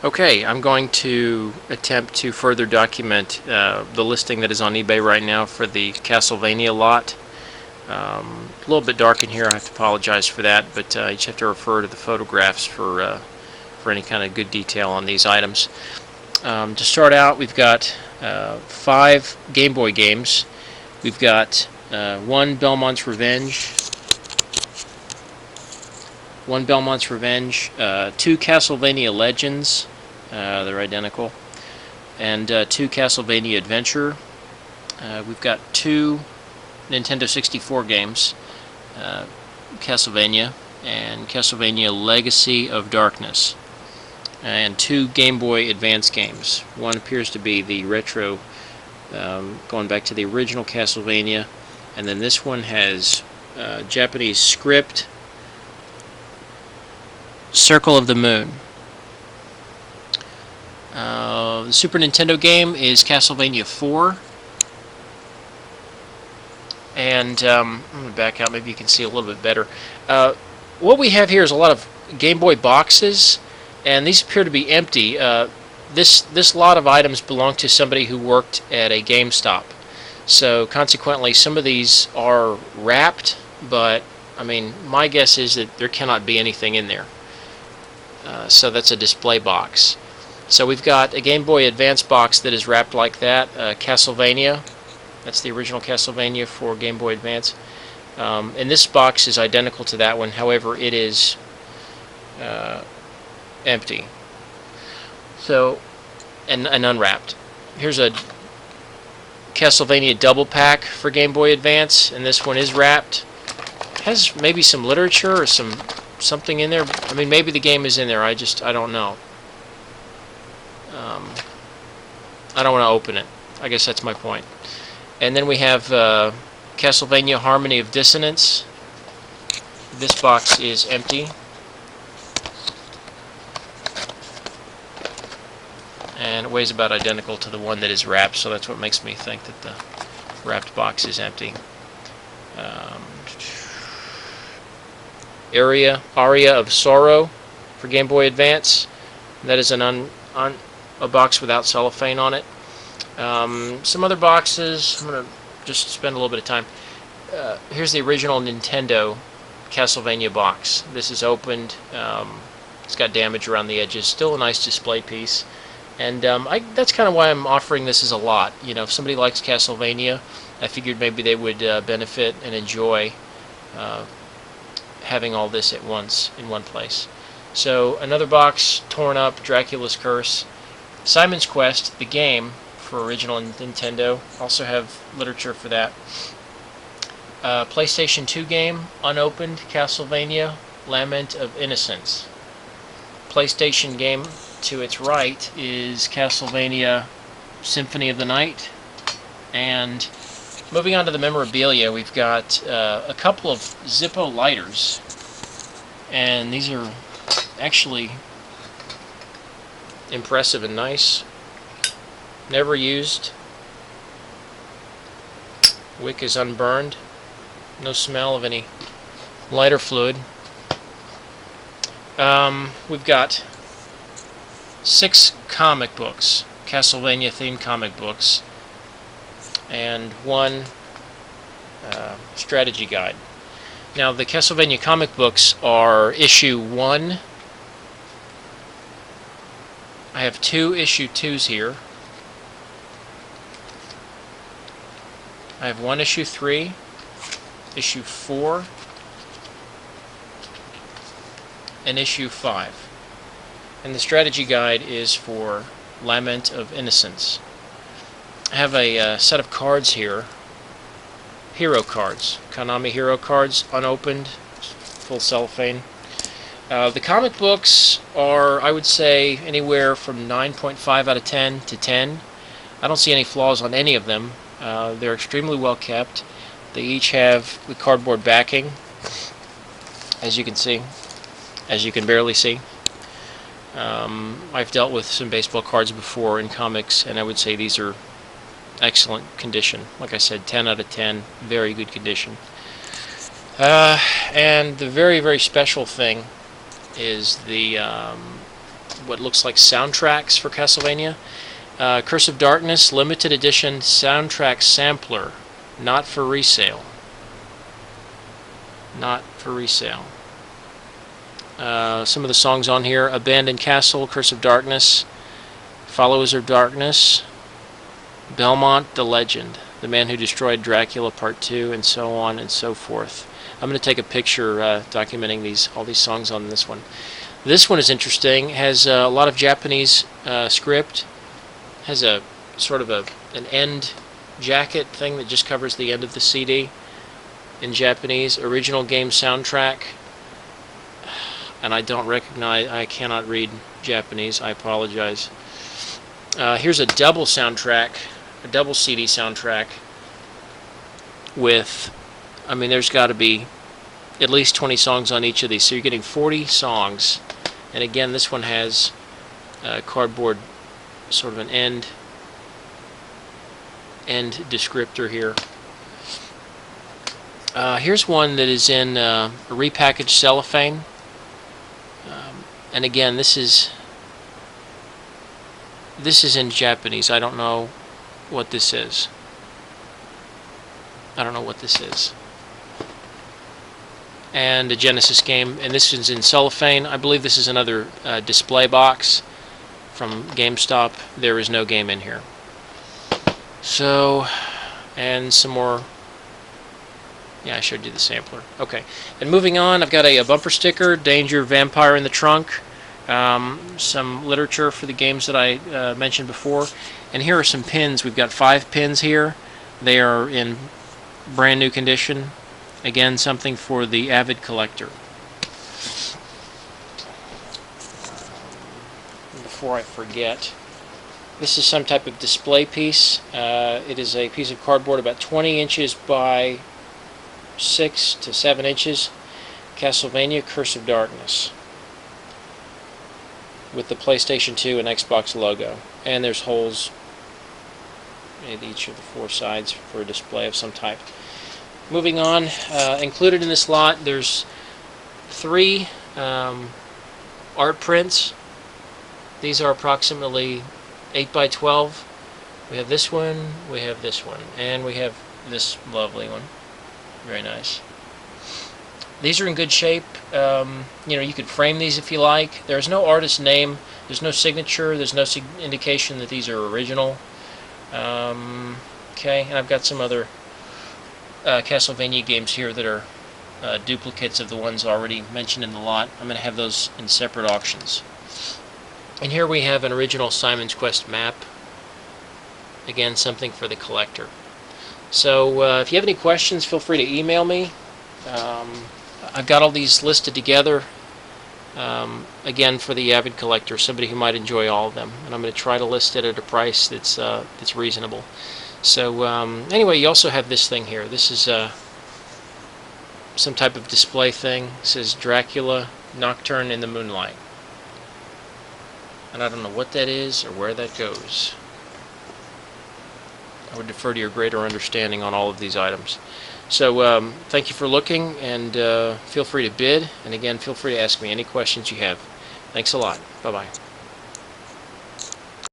Okay, I'm going to attempt to further document the listing that is on eBay right now for the Castlevania lot. A little bit dark in here, I have to apologize for that, but you just have to refer to the photographs for any kind of good detail on these items. To start out, we've got 5 Game Boy games. We've got 1 Belmont's Revenge, 2 Castlevania Legends, they're identical, and 2 Castlevania Adventure. We've got 2 Nintendo 64 games, Castlevania and Castlevania Legacy of Darkness, and 2 Game Boy Advance games. One appears to be the retro, going back to the original Castlevania, and then this one has Japanese script, Circle of the Moon. The Super Nintendo game is Castlevania 4. And I'm going to back out, maybe you can see a little bit better. What we have here is a lot of Game Boy boxes, and these appear to be empty. This lot of items belong to somebody who worked at a GameStop. So consequently, some of these are wrapped, but I mean, my guess is that there cannot be anything in there. So that's a display box. So we've got a Game Boy Advance box that is wrapped like that, Castlevania. That's the original Castlevania for Game Boy Advance. And this box is identical to that one, however it is empty. So, and unwrapped. Here's a Castlevania double pack for Game Boy Advance, and this one is wrapped. Has maybe some literature or something in there. I mean, maybe the game is in there. I don't know. I don't want to open it. I guess that's my point. And then we have Castlevania Harmony of Dissonance. This box is empty. And it weighs about identical to the one that is wrapped, so that's what makes me think that the wrapped box is empty. Aria of Sorrow for Game Boy Advance. That is a box without cellophane on it. Some other boxes. I'm going to just spend a little bit of time. Here's the original Nintendo Castlevania box. This is opened. It's got damage around the edges. Still a nice display piece. And that's kind of why I'm offering this as a lot. You know, if somebody likes Castlevania, I figured maybe they would benefit and enjoy having all this at once in one place. So another box torn up, Dracula's Curse. Simon's Quest, the game for original Nintendo. Also have literature for that. PlayStation 2 game, unopened, Castlevania, Lament of Innocence. PlayStation game to its right is Castlevania Symphony of the Night. And moving on to the memorabilia, we've got a couple of Zippo lighters. And these are actually impressive and nice. Never used. Wick is unburned. No smell of any lighter fluid. We've got 6 comic books, Castlevania themed comic books, and 1 strategy guide. Now the Castlevania comic books are issue 1. I have 2 issue 2s here. I have 1 issue 3, issue 4, and issue 5. And the strategy guide is for Lament of Innocence. I have a set of cards here, hero cards, Konami hero cards, unopened, full cellophane. The comic books are, I would say, anywhere from 9.5 out of 10 to 10. I don't see any flaws on any of them. They're extremely well kept. They each have the cardboard backing, as you can see, as you can barely see. I've dealt with some baseball cards before in comics, and I would say these are excellent condition. Like I said, 10 out of 10, very good condition. And the very, very special thing is the what looks like soundtracks for Castlevania. Curse of Darkness limited edition soundtrack sampler, not for resale. Not for resale. Some of the songs on here: Abandoned Castle, Curse of Darkness, Followers of Darkness, Belmont the Legend, The Man Who Destroyed Dracula Part 2, and so on and so forth. I'm going to take a picture documenting all these songs on this one. This one is interesting. It has a lot of Japanese script. Has a sort of an end jacket thing that just covers the end of the CD in Japanese. Original game soundtrack. And I don't recognize, I cannot read Japanese. I apologize. Here's a double soundtrack, a double CD soundtrack with, I mean, there's got to be at least 20 songs on each of these. So you're getting 40 songs. And again, this one has cardboard, sort of an end descriptor here. Here's one that is in a repackaged cellophane. And again, this is in Japanese. I don't know what this is. I don't know what this is. And a Genesis game, and this is in cellophane. I believe this is another display box from GameStop. There is no game in here. So, and some more. Yeah, I showed you the sampler. Okay, and moving on, I've got a bumper sticker, Danger Vampire in the Trunk. Some literature for the games that I mentioned before. And here are some pins. We've got 5 pins here. They are in brand new condition. Again, something for the avid collector. Before I forget, this is some type of display piece. It is a piece of cardboard about 20 inches by 6 to 7 inches. Castlevania Curse of Darkness with the PlayStation 2 and Xbox logo. And there's holes at each of the 4 sides for a display of some type. Moving on, included in this lot, there's 3 art prints. These are approximately 8 by 12. We have this one, we have this one, and we have this lovely one. Very nice. These are in good shape. You could frame these if you like. There's no artist name. There's no signature. There's no indication that these are original. Okay, and I've got some other Castlevania games here that are duplicates of the ones already mentioned in the lot. I'm going to have those in separate auctions. And here we have an original Simon's Quest map. Again, something for the collector. So if you have any questions, feel free to email me. I've got all these listed together, again, for the avid collector, somebody who might enjoy all of them. And I'm going to try to list it at a price that's reasonable. So anyway, you also have this thing here. This is some type of display thing. It says Dracula Nocturne in the Moonlight. And I don't know what that is or where that goes. I would defer to your greater understanding on all of these items. So thank you for looking, and feel free to bid. And again, feel free to ask me any questions you have. Thanks a lot. Bye-bye.